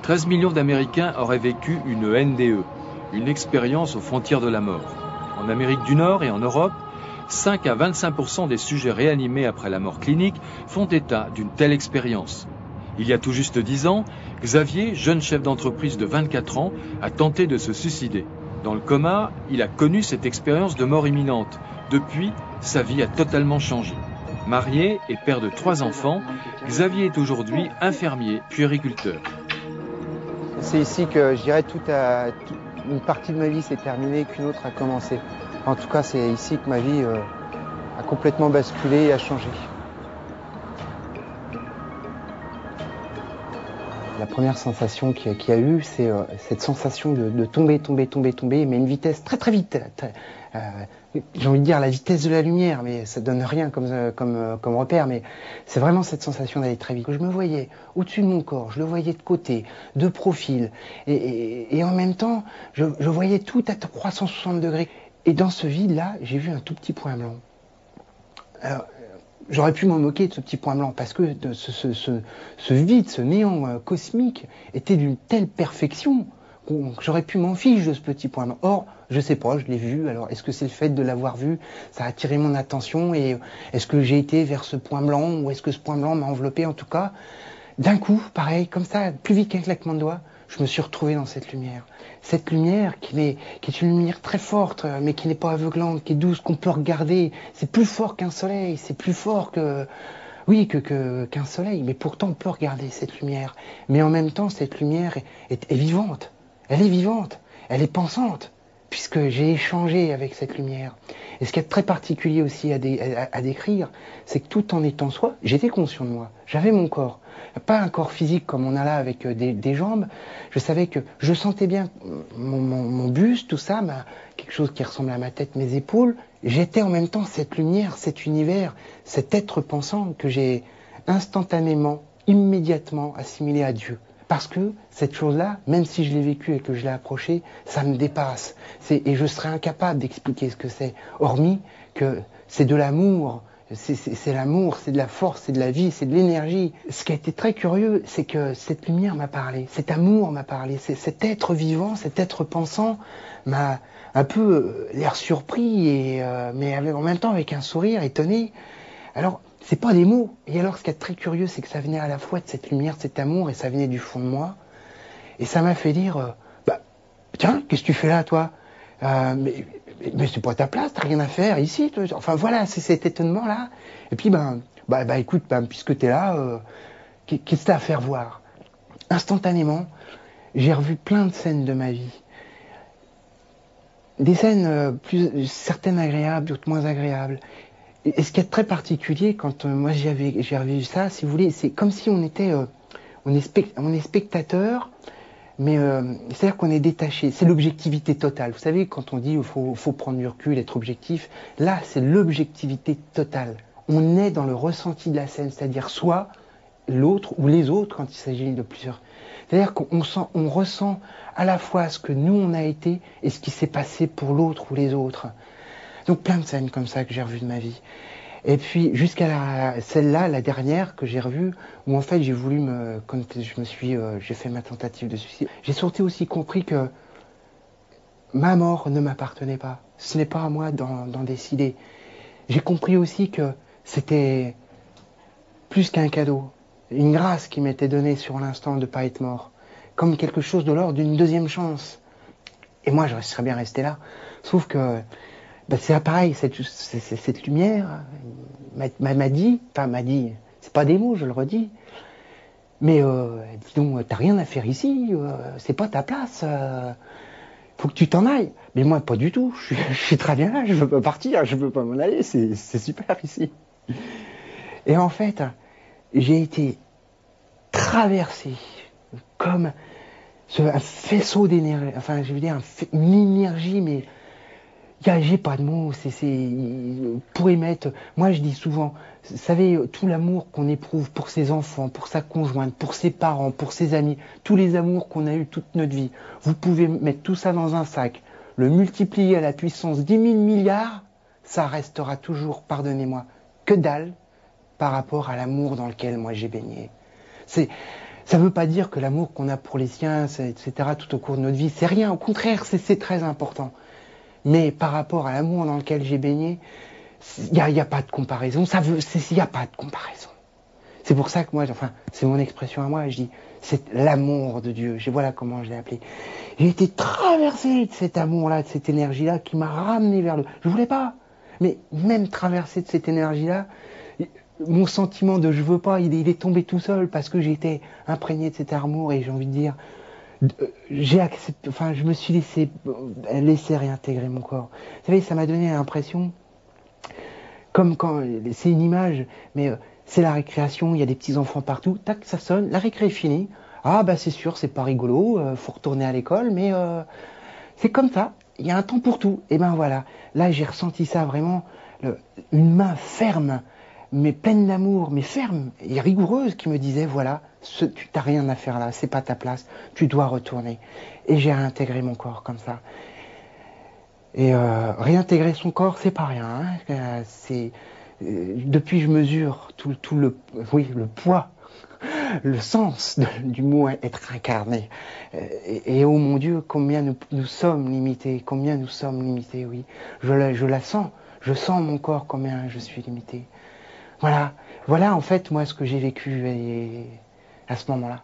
13 millions d'Américains auraient vécu une NDE, une expérience aux frontières de la mort. En Amérique du Nord et en Europe, 5 à 25% des sujets réanimés après la mort clinique font état d'une telle expérience. Il y a tout juste 10 ans, Xavier, jeune chef d'entreprise de 24 ans, a tenté de se suicider. Dans le coma, il a connu cette expérience de mort imminente. Depuis, sa vie a totalement changé. Marié et père de 3 enfants, Xavier est aujourd'hui infirmier puériculteur. C'est ici que je dirais une partie de ma vie s'est terminée et qu'une autre a commencé. En tout cas, c'est ici que ma vie a complètement basculé et a changé. La première sensation qu'il y a eu, c'est cette sensation de tomber, mais une vitesse très vite. J'ai envie de dire la vitesse de la lumière, mais ça donne rien comme repère, mais c'est vraiment cette sensation d'aller très vite. Je me voyais au-dessus de mon corps, je le voyais de côté, de profil, et en même temps, je voyais tout à 360 degrés. Et dans ce vide-là, j'ai vu un tout petit point blanc. Alors, j'aurais pu m'en moquer de ce petit point blanc parce que ce vide, ce néant cosmique était d'une telle perfection que j'aurais pu m'en fiche de ce petit point blanc. Or, je sais pas, je l'ai vu. Alors, est-ce que c'est le fait de l'avoir vu, ça a attiré mon attention et est-ce que j'ai été vers ce point blanc ou est-ce que ce point blanc m'a enveloppé? En tout cas, d'un coup, pareil, comme ça, plus vite qu'un claquement de doigts, je me suis retrouvé dans cette lumière. Cette lumière qui est une lumière très forte, mais qui n'est pas aveuglante, qui est douce, qu'on peut regarder. C'est plus fort qu'un soleil, c'est plus fort qu'un soleil. Mais pourtant, on peut regarder cette lumière. Mais en même temps, cette lumière est vivante. Elle est vivante. Elle est pensante. Puisque j'ai échangé avec cette lumière. Et ce qui est très particulier aussi à décrire, c'est que tout en étant soi, j'étais conscient de moi. J'avais mon corps. Pas un corps physique comme on a là avec des jambes. Je savais que je sentais bien mon buste, tout ça, quelque chose qui ressemble à ma tête, mes épaules. J'étais en même temps cette lumière, cet univers, cet être pensant que j'ai instantanément, immédiatement assimilé à Dieu. Parce que cette chose-là, même si je l'ai vécue et que je l'ai approchée, ça me dépasse. Et je serais incapable d'expliquer ce que c'est. Hormis que c'est de l'amour, c'est l'amour, c'est de la force, c'est de la vie, c'est de l'énergie. Ce qui a été très curieux, c'est que cette lumière m'a parlé, cet amour m'a parlé, cet être vivant, cet être pensant m'a un peu l'air surpris, mais en même temps avec un sourire étonné. Alors, c'est pas des mots. Et alors, ce qui est très curieux, c'est que ça venait à la fois de cette lumière, de cet amour, et ça venait du fond de moi. Et ça m'a fait dire, tiens, qu'est-ce que tu fais là, toi mais c'est pas ta place, t'as rien à faire ici. Toi. Enfin, voilà, c'est cet étonnement-là. Et puis, écoute, puisque t'es là, qu'est-ce que t'as à faire voir? Instantanément, j'ai revu plein de scènes de ma vie. Des scènes certaines agréables, d'autres moins agréables. Et ce qui est très particulier, quand moi j'ai revu ça, si vous voulez, c'est comme si on est spectateur, mais c'est-à-dire qu'on est détaché. C'est l'objectivité totale. Vous savez, quand on dit il faut prendre du recul, être objectif, là c'est l'objectivité totale. On est dans le ressenti de la scène, c'est-à-dire soit l'autre ou les autres quand il s'agit de plusieurs. C'est-à-dire on ressent à la fois ce que nous on a été et ce qui s'est passé pour l'autre ou les autres. Donc plein de scènes comme ça que j'ai revues de ma vie. Et puis jusqu'à celle-là, la dernière que j'ai revue, où en fait j'ai voulu quand j'ai fait ma tentative de suicide, j'ai surtout aussi compris que ma mort ne m'appartenait pas. Ce n'est pas à moi d'en décider. J'ai compris aussi que c'était plus qu'un cadeau, une grâce qui m'était donnée sur l'instant de ne pas être mort, comme quelque chose de l'ordre d'une deuxième chance. Et moi, je serais bien resté là. Sauf que c'est pareil, cette lumière m'a dit, c'est pas des mots, je le redis, mais dis donc, t'as rien à faire ici, c'est pas ta place, faut que tu t'en ailles. Mais moi, pas du tout, je suis très bien là, je veux pas partir, je veux pas m'en aller, c'est super ici. Et en fait, j'ai été traversé comme un faisceau d'énergie, enfin je veux dire une énergie, mais j'ai pas de mots, pour émettre. Moi je dis souvent, vous savez, tout l'amour qu'on éprouve pour ses enfants, pour sa conjointe, pour ses parents, pour ses amis, tous les amours qu'on a eu toute notre vie, vous pouvez mettre tout ça dans un sac, le multiplier à la puissance 10 000 milliards, ça restera toujours, pardonnez-moi, que dalle par rapport à l'amour dans lequel moi j'ai baigné. Ça ne veut pas dire que l'amour qu'on a pour les siens, etc., tout au cours de notre vie, c'est rien. Au contraire, c'est très important. Mais par rapport à l'amour dans lequel j'ai baigné, il n'y a pas de comparaison. Il n'y a pas de comparaison. C'est pour ça que moi, enfin, c'est mon expression à moi, je dis, c'est l'amour de Dieu. Voilà comment je l'ai appelé. J'ai été traversé de cet amour-là, de cette énergie-là qui m'a ramené vers le... Je voulais pas. Mais même traversé de cette énergie-là, mon sentiment de je veux pas, il est tombé tout seul parce que j'étais imprégné de cet amour et j'ai envie de dire, j'ai accepté, enfin, je me suis laissé réintégrer mon corps. Vous savez, ça m'a donné l'impression, comme quand, c'est une image, mais c'est la récréation, il y a des petits enfants partout, tac, ça sonne, la récré est finie. Ah bah c'est sûr, c'est pas rigolo, faut retourner à l'école, mais c'est comme ça, il y a un temps pour tout. Et ben voilà, là j'ai ressenti ça vraiment, une main ferme, mais pleine d'amour, mais ferme et rigoureuse qui me disait voilà, tu n'as rien à faire là, c'est pas ta place, tu dois retourner. Et j'ai réintégré mon corps comme ça. Et réintégrer son corps, c'est pas rien. Hein. Depuis je mesure tout le poids, le sens du mot être incarné. Et oh mon Dieu, combien nous sommes limités, oui. Je la sens, je sens mon corps combien je suis limité. Voilà en fait moi ce que j'ai vécu à ce moment-là.